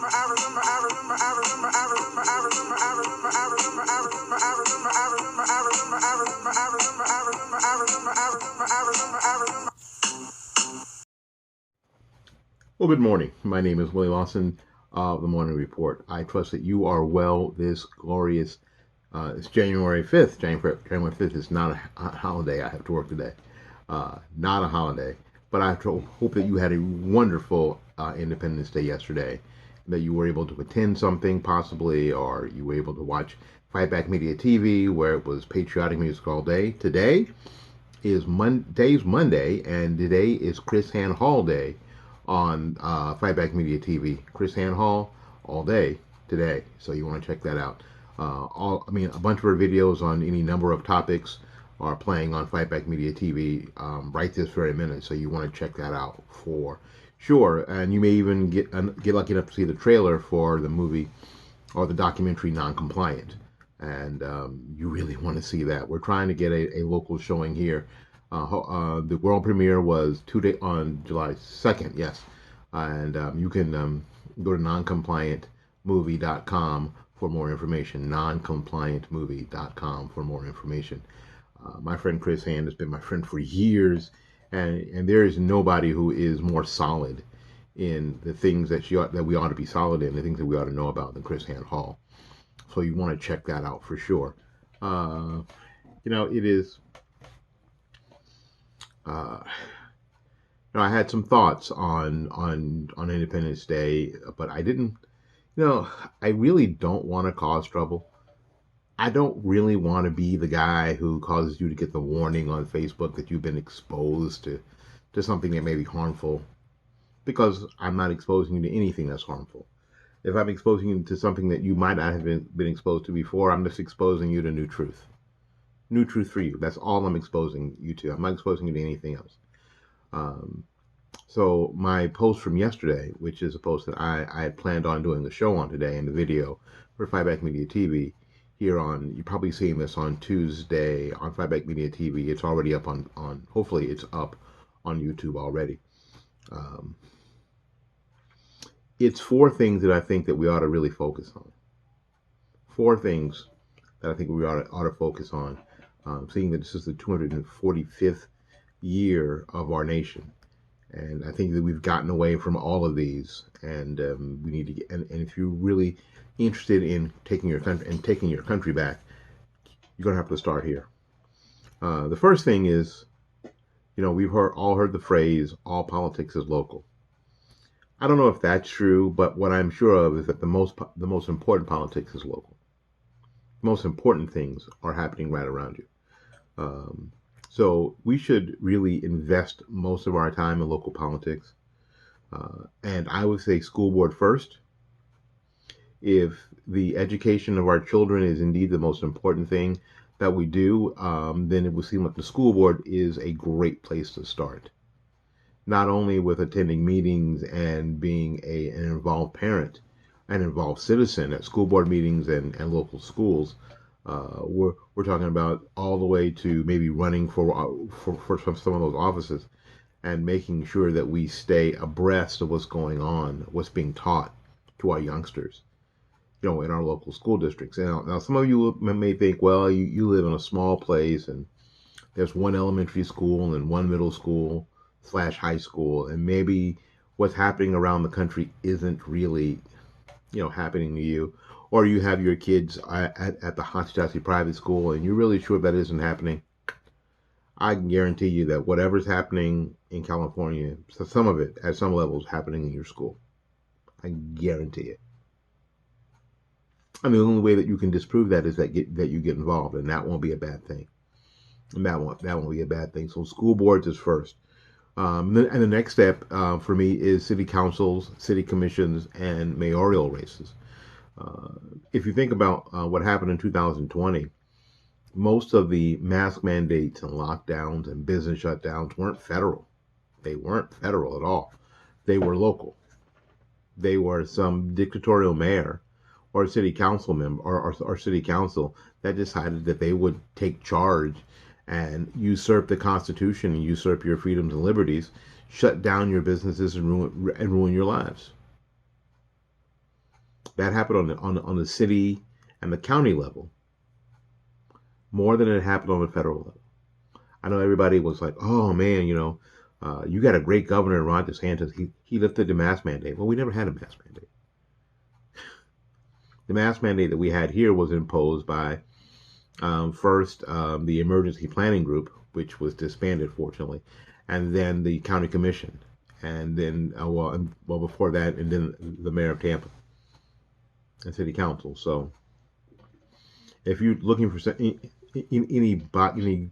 Well, good morning. My name is Willie Lawson of the Morning Report. I trust that you are well this glorious. It's January 5th. January 5th is not a holiday. I have to work today. Not a holiday. But I hope that you had a wonderful Independence Day yesterday, that you were able to attend something possibly, or you were able to watch Fight Back Media TV, where it was patriotic music all day. Today is Monday, and today is KrisAnne Hall Day on Fight Back Media TV. KrisAnne Hall all day today, so you want to check that out. A bunch of her videos on any number of topics are playing on Fight Back Media TV right this very minute, so you want to check that out for sure. And you may even get lucky enough to see the trailer for the movie or the documentary Non-Compliant, and you really want to see that. We're trying to get a local showing here. The world premiere was on July 2nd, yes. And you can go to noncompliantmovie.com for more information. Noncompliantmovie.com for more information. My friend KrisAnne has been my friend for years, and there is nobody who is more solid in the things that we ought to be solid in, the things that we ought to know about, than KrisAnne Hall. So you want to check that out for sure. It is. I had some thoughts on Independence Day, but I didn't. I really don't want to cause trouble. I don't really want to be the guy who causes you to get the warning on Facebook that you've been exposed to something that may be harmful, because I'm not exposing you to anything that's harmful. If I'm exposing you to something that you might not have been exposed to before, I'm just exposing you to new truth. New truth for you. That's all I'm exposing you to. I'm not exposing you to anything else. So my post from yesterday, which is a post that I had planned on doing the show on today, and the video for Fight Back Media TV here on, you're probably seeing this on Tuesday on Fight Back Media TV. It's already up on hopefully it's up on YouTube already. It's 4 things that I think that we ought to really focus on. 4 things that I think we ought to focus on, seeing that this is the 245th year of our nation. And I think that we've gotten away from all of these, and we need to get. And if you're really interested in taking your country back, you're gonna have to start here. The first thing is, we've all heard the phrase "all politics is local." I don't know if that's true, but what I'm sure of is that the most important politics is local. The most important things are happening right around you. So we should really invest most of our time in local politics. And I would say school board first. If the education of our children is indeed the most important thing that we do, then it would seem like the school board is a great place to start. Not only with attending meetings and being an involved parent, an involved citizen at school board meetings and local schools, we're talking about all the way to maybe running for some of those offices, and making sure that we stay abreast of what's going on, what's being taught to our youngsters, in our local school districts. Now some of you may think, well, you live in a small place and there's one elementary school and one middle school / high school, and maybe what's happening around the country isn't really, happening to you. Or you have your kids at the Hotchkiss private school, and you're really sure that isn't happening. I can guarantee you that whatever's happening in California, so some of it at some level is happening in your school. I guarantee it. And the only way that you can disprove that is that you get involved, and that won't be a bad thing. And that won't be a bad thing. So school boards is first. And the next step for me is city councils, city commissions, and mayoral races. If you think about what happened in 2020, most of the mask mandates and lockdowns and business shutdowns weren't federal. They weren't federal at all. They were local. They were some dictatorial mayor or city council member or city council that decided that they would take charge and usurp the Constitution and usurp your freedoms and liberties, shut down your businesses and ruin your lives. That happened on the city and the county level more than it happened on the federal level. I know everybody was like, "Oh man, you got a great governor, Ron DeSantis. He lifted the mask mandate." Well, we never had a mask mandate. The mask mandate that we had here was imposed by first the Emergency Planning Group, which was disbanded, fortunately, and then the County Commission, and then before that, and then the Mayor of Tampa and City Council. So, if you're looking for any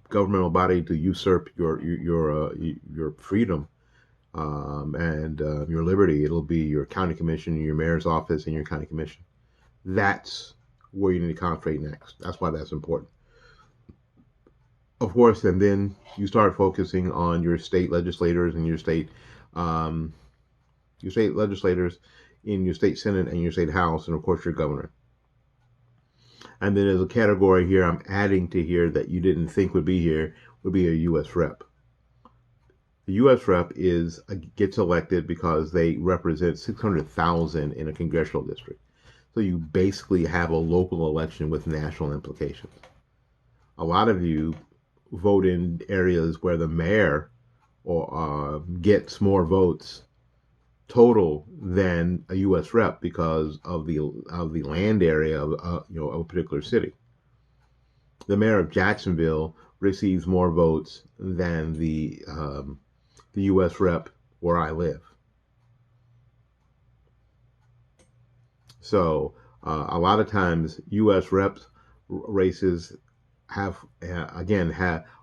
governmental body to usurp your freedom and your liberty, it'll be your county commission, your mayor's office, and your county commission. That's where you need to concentrate next. That's why that's important. Of course, and then you start focusing on your state legislators and your state legislators in your state senate and your state house, and of course your governor. And then as a category here, I'm adding to here that you didn't think would be here would be a U.S. rep. The U.S. rep gets elected because they represent 600,000 in a congressional district. So you basically have a local election with national implications. A lot of you vote in areas where the mayor gets more votes total than a U.S. rep because of the land area of a particular city. The mayor of Jacksonville receives more votes than the U.S. rep where I live. So a lot of times U.S. reps races are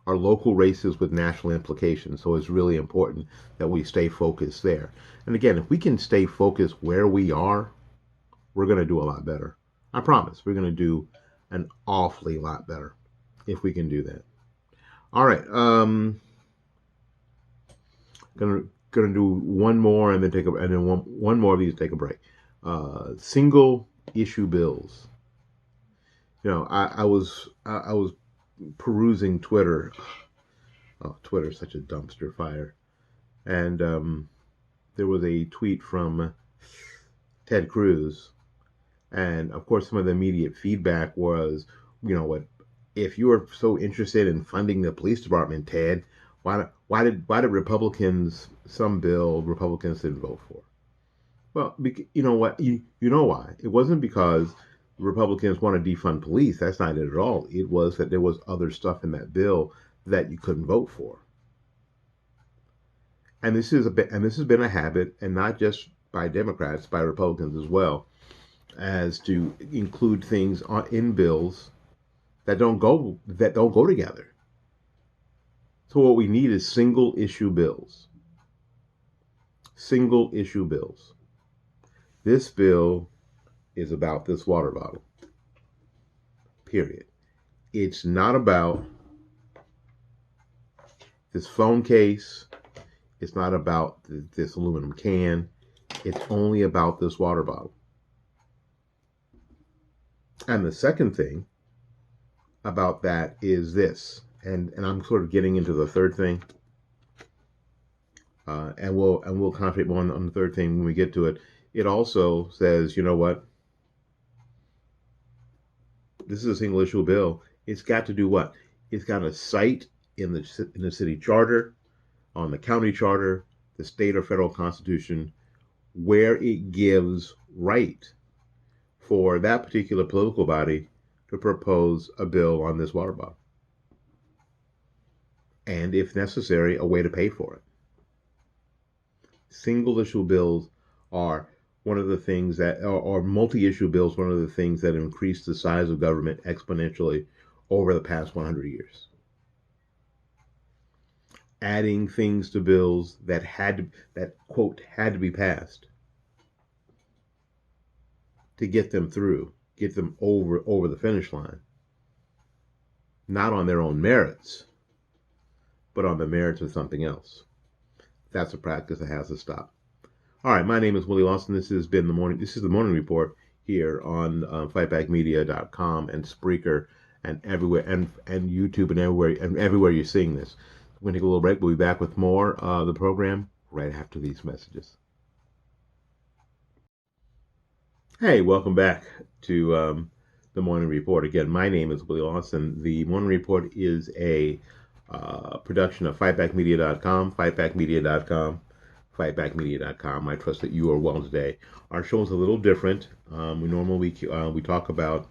local races with national implications. So it's really important that we stay focused there. And again, if we can stay focused where we are, we're going to do a lot better. I promise we're going to do an awfully lot better if we can do that. All right. Gonna do one more and then one more of these, take a break. Single issue bills. I was perusing Twitter. Oh, Twitter is such a dumpster fire. And there was a tweet from Ted Cruz, and of course some of the immediate feedback was, what, if you are so interested in funding the police department, Ted, why did Republicans didn't vote for? Well, you know what? You know why? It wasn't because Republicans want to defund police. That's not it at all. It was that there was other stuff in that bill that you couldn't vote for. And this has been a habit, and not just by Democrats, by Republicans as well, as to include things in bills that don't go together. So what we need is single issue bills. Single issue bills. This bill is about this water bottle. Period. It's not about this phone case. It's not about this aluminum can. It's only about this water bottle. And the second thing about that is this, and I'm sort of getting into the third thing, and we'll concentrate more on the third thing when we get to it. It also says, you know what? This is a single issue bill. It's got to do what? It's got to cite in the city charter, on the county charter, the state or federal constitution, where it gives right for that particular political body to propose a bill on this water bottle. And if necessary, a way to pay for it. Single issue bills are one of the things that, or multi-issue bills, one of the things that increased the size of government exponentially over the past 100 years. Adding things to bills that quote had to be passed to get them through, get them over the finish line, not on their own merits, but on the merits of something else. That's a practice that has to stop. All right, my name is Willie Lawson. This is the Morning Report here on fightbackmedia.com and Spreaker and everywhere, and YouTube and everywhere you're seeing this. We're going to take a little break. We'll be back with more of the program right after these messages. Hey, welcome back to the Morning Report. Again, my name is Willie Lawson. The Morning Report is a production of fightbackmedia.com, fightbackmedia.com, fightbackmedia.com. I trust that you are well today. Our show is a little different. We normally we talk about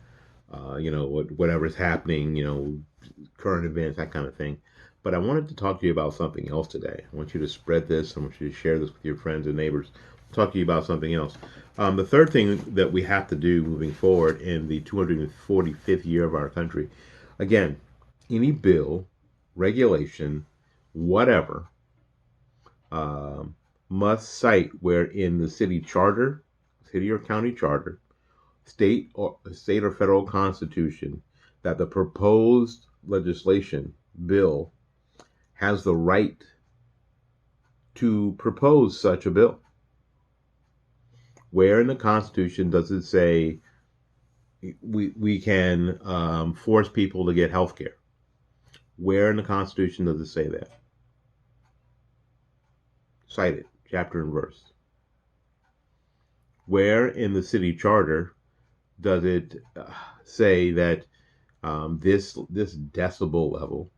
whatever's happening, current events, that kind of thing. But I wanted to talk to you about something else today. I want you to spread this. I want you to share this with your friends and neighbors. Talk to you about something else. The third thing that we have to do moving forward in the 245th year of our country, again, any bill, regulation, whatever, um, must cite where in the city charter, city or county charter, state or federal constitution, that the proposed legislation bill has the right to propose such a bill. Where in the Constitution does it say we can force people to get health care? Where in the Constitution does it say that? Cite it, chapter and verse. Where in the city charter does it say that this decibel level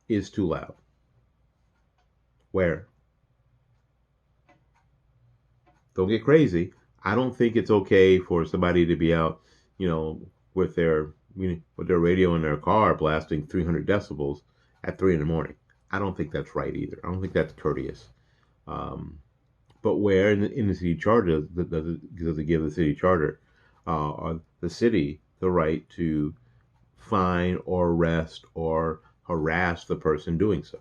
is too loud? Where? Don't get crazy. I don't think it's okay for somebody to be out, with their radio in their car blasting 300 decibels at 3 in the morning. I don't think that's right either. I don't think that's courteous. Um, but where in the city charter does it give the city charter or the city the right to fine or arrest or harass the person doing so?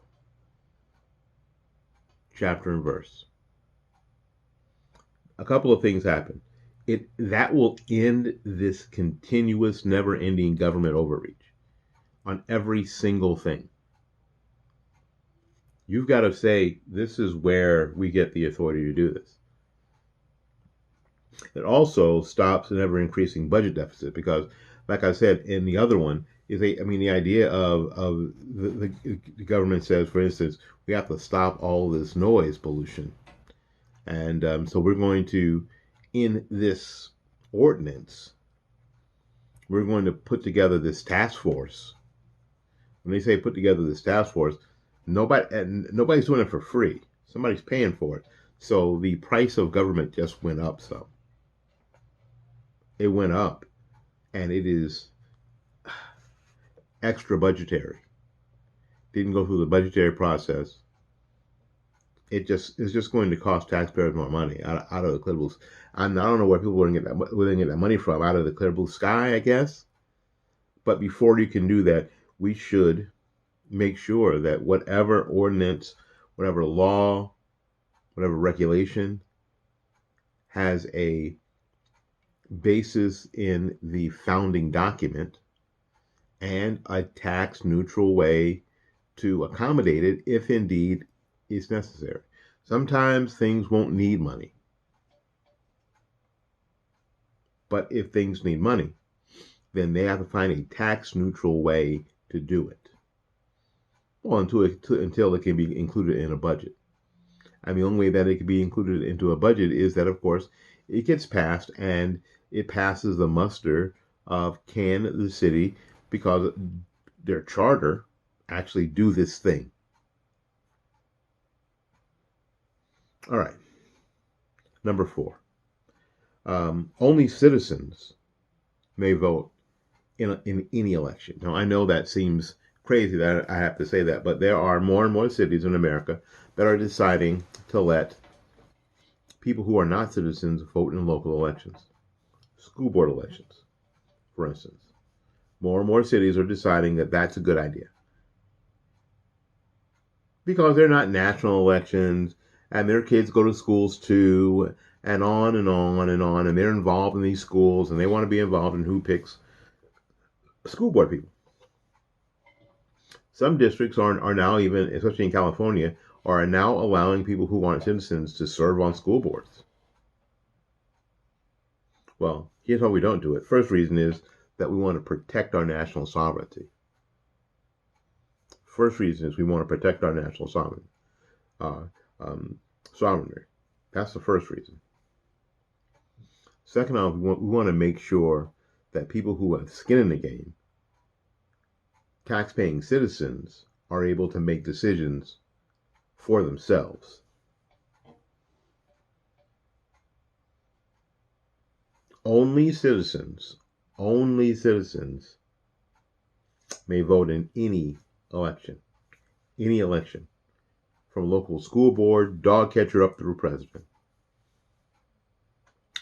Chapter and verse. A couple of things happen. It that will end this continuous, never-ending government overreach on every single thing. You've got to say this is where we get the authority to do this. It also stops an ever-increasing budget deficit because, like I said in the other one, the idea of the government says, for instance, we have to stop all this noise pollution, and so we're going to, in this ordinance, we're going to put together this task force. When they say put together this task force, nobody's doing it for free. Somebody's paying for it. So the price of government just went up. So it went up, and it is extra budgetary. Didn't go through the budgetary process. It's just going to cost taxpayers more money out of the clear blue. I don't know where people are going to get that money from, out of the clear blue sky, I guess. But before you can do that, we should make sure that whatever ordinance, whatever law, whatever regulation has a basis in the founding document and a tax neutral way to accommodate it if indeed it's necessary. Sometimes things won't need money. But if things need money, then they have to find a tax neutral way to do it. Well, until it can be included in a budget. And the only way that it can be included into a budget is that, of course, it gets passed and it passes the muster of can the city, because their charter, actually do this thing. All right. Number 4. Only citizens may vote in any election. Now, I know that seems crazy that I have to say that, but there are more and more cities in America that are deciding to let people who are not citizens vote in local elections, school board elections, for instance. More and more cities are deciding that that's a good idea because they're not national elections and their kids go to schools too, and on and on and on, and they're involved in these schools and they want to be involved in who picks school board people. Some districts are now, even, especially in California, are now allowing people who aren't citizens to serve on school boards. Well, here's why we don't do it. First reason is that we want to protect our national sovereignty. First reason is we want to protect our national sovereignty. Uh, um, sovereignty. That's the first reason. Second off, we want to make sure that people who have skin in the game, tax-paying citizens, are able to make decisions for themselves. Only citizens, only citizens may vote in election, any election, from local school board, dog catcher up through president.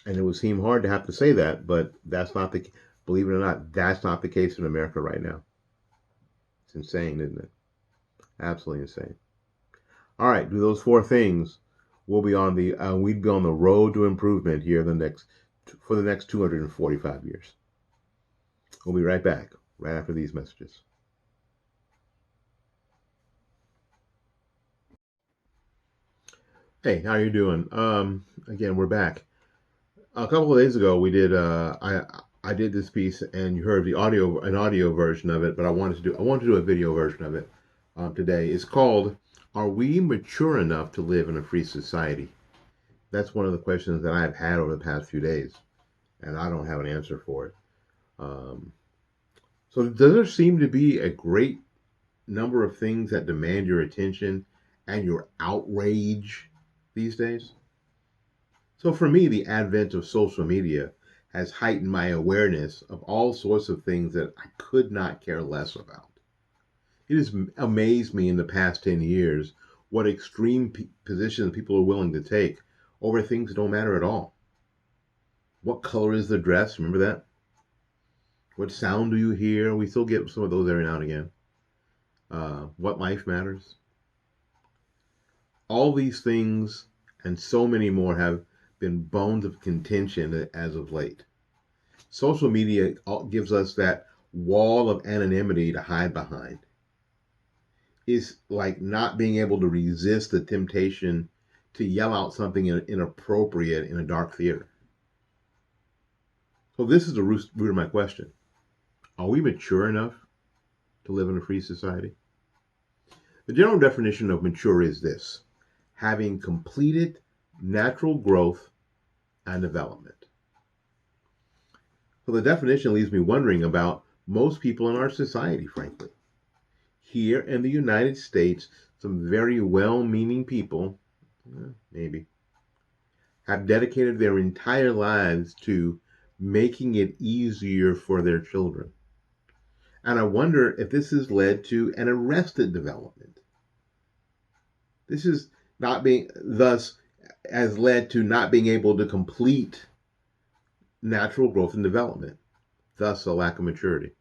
And it would seem hard to have to say that, but that's not the, believe it or not, that's not the case in America right now. It's insane, isn't it? Absolutely insane. All right, do those four things. We'd be on the road to improvement here for the next 245 years. We'll be right back, right after these messages. Hey, how you doing? Again, we're back. A couple of days ago, we did. I did this piece, and you heard an audio version of it. But I wanted to do a video version of it today. It's called "Are we mature enough to live in a free society?" That's one of the questions that I've had over the past few days, and I don't have an answer for it. So, does there seem to be a great number of things that demand your attention and your outrage these days? So for me, the advent of social media has heightened my awareness of all sorts of things that I could not care less about. It has amazed me in the past 10 years what extreme positions people are willing to take over things that don't matter at all. What color is the dress? Remember that? What sound do you hear? We still get some of those every now and again. What life matters? All these things and so many more have been bones of contention as of late. Social media gives us that wall of anonymity to hide behind. It's like not being able to resist the temptation to yell out something inappropriate in a dark theater. So this is the root of my question. Are we mature enough to live in a free society? The general definition of mature is this: having completed natural growth and development. So the definition leaves me wondering about most people in our society, frankly. Here in the United States, some very well-meaning people, maybe, have dedicated their entire lives to making it easier for their children. And I wonder if this has led to an arrested development. This is thus has led to not being able to complete natural growth and development, thus a lack of maturity.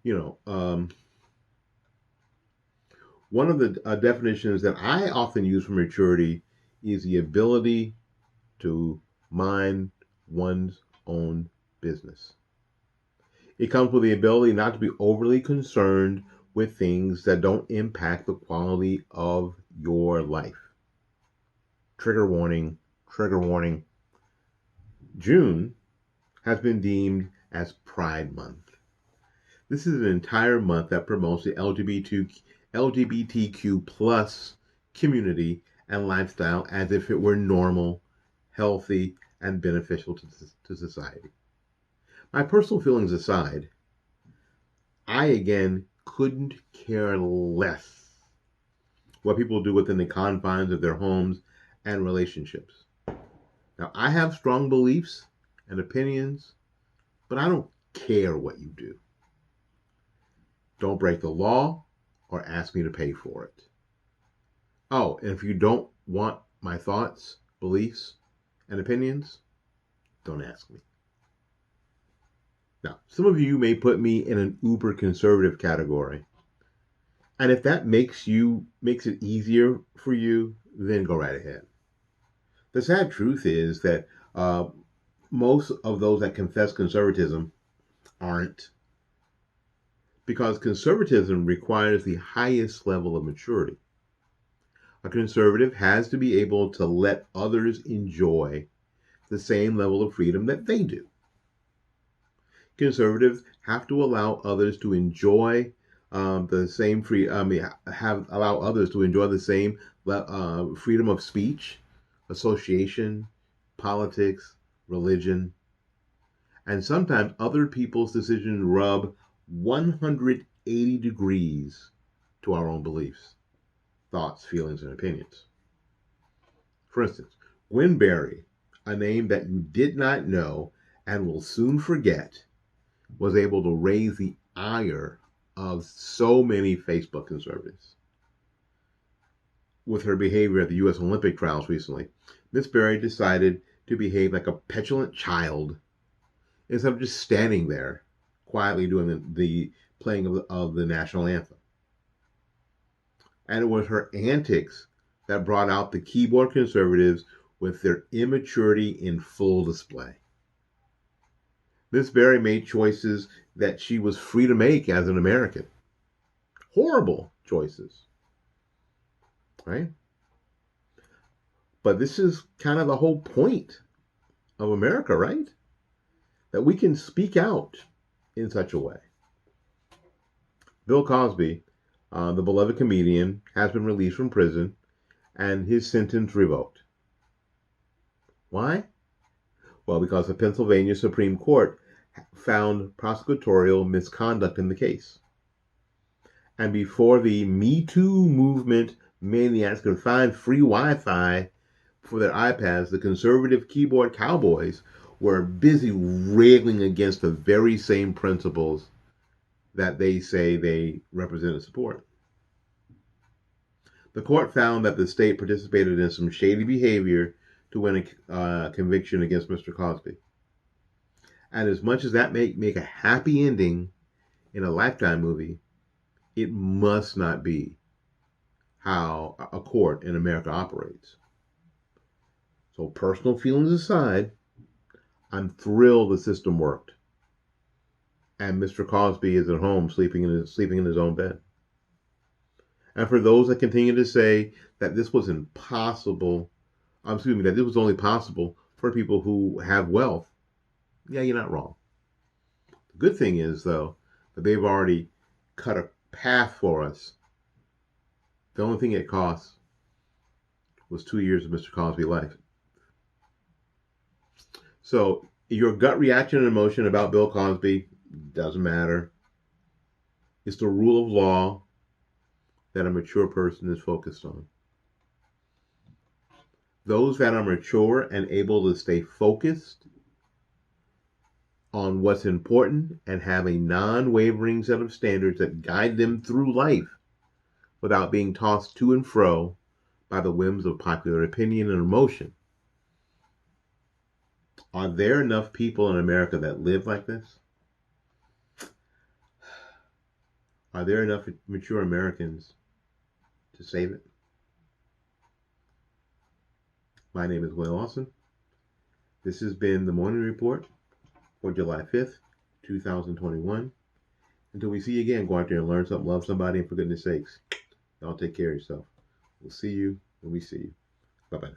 One of the definitions that I often use for maturity is the ability to mind one's own business. It comes with the ability not to be overly concerned with things that don't impact the quality of your life. Trigger warning, trigger warning. June has been deemed as Pride Month. This is an entire month that promotes the LGBTQ plus community and lifestyle as if it were normal, healthy, and beneficial to society. My personal feelings aside, I again couldn't care less what people do within the confines of their homes and relationships. Now, I have strong beliefs and opinions, but I don't care what you do. Don't break the law or ask me to pay for it. Oh, and if you don't want my thoughts, beliefs, and opinions, don't ask me. Now, some of you may put me in an uber conservative category. And if that makes it easier for you, then go right ahead. The sad truth is that most of those that confess conservatism aren't, because conservatism requires the highest level of maturity. A conservative has to be able to let others enjoy the same level of freedom that they do. Conservatives have to allow others to enjoy the same allow others to enjoy the same freedom of speech, association, politics, religion, and sometimes other people's decisions rub 180 degrees to our own beliefs, thoughts, feelings, and opinions. For instance, Gwen Berry, a name that you did not know and will soon forget, was able to raise the ire of so many Facebook conservatives. With her behavior at the U.S. Olympic trials recently, Miss Berry decided to behave like a petulant child instead of just standing there quietly doing the playing of the national anthem. And it was her antics that brought out the keyboard conservatives with their immaturity in full display. Miss Berry made choices that she was free to make as an American. Horrible choices, right? But this is kind of the whole point of America, right? That we can speak out in such a way. Bill Cosby, the beloved comedian, has been released from prison and his sentence revoked. Why? Well, because the Pennsylvania Supreme Court found prosecutorial misconduct in the case. And before the Me Too movement maniacs could find free Wi-Fi for their iPads, the conservative keyboard cowboys were busy railing against the very same principles that they say they represent and support. The court found that the state participated in some shady behavior to win a conviction against Mr. Cosby. And as much as that may make a happy ending in a Lifetime movie, it must not be how a court in America operates. So personal feelings aside, I'm thrilled the system worked. And Mr. Cosby is at home sleeping in his own bed. And for those that continue to say that this was impossible, that this was only possible for people who have wealth, yeah, you're not wrong. The good thing is, though, that they've already cut a path for us. The only thing it cost was 2 years of Mr. Cosby's life. So your gut reaction and emotion about Bill Cosby doesn't matter. It's the rule of law that a mature person is focused on. Those that are mature and able to stay focused on what's important and have a non-wavering set of standards that guide them through life without being tossed to and fro by the whims of popular opinion and emotion. Are there enough people in America that live like this? Are there enough mature Americans to save it? My name is Will Lawson. This has been the Morning Report for July 5th, 2021. Until we see you again, go out there and learn something, love somebody, and for goodness sakes, y'all take care of yourself. We'll see you when we see you. Bye-bye.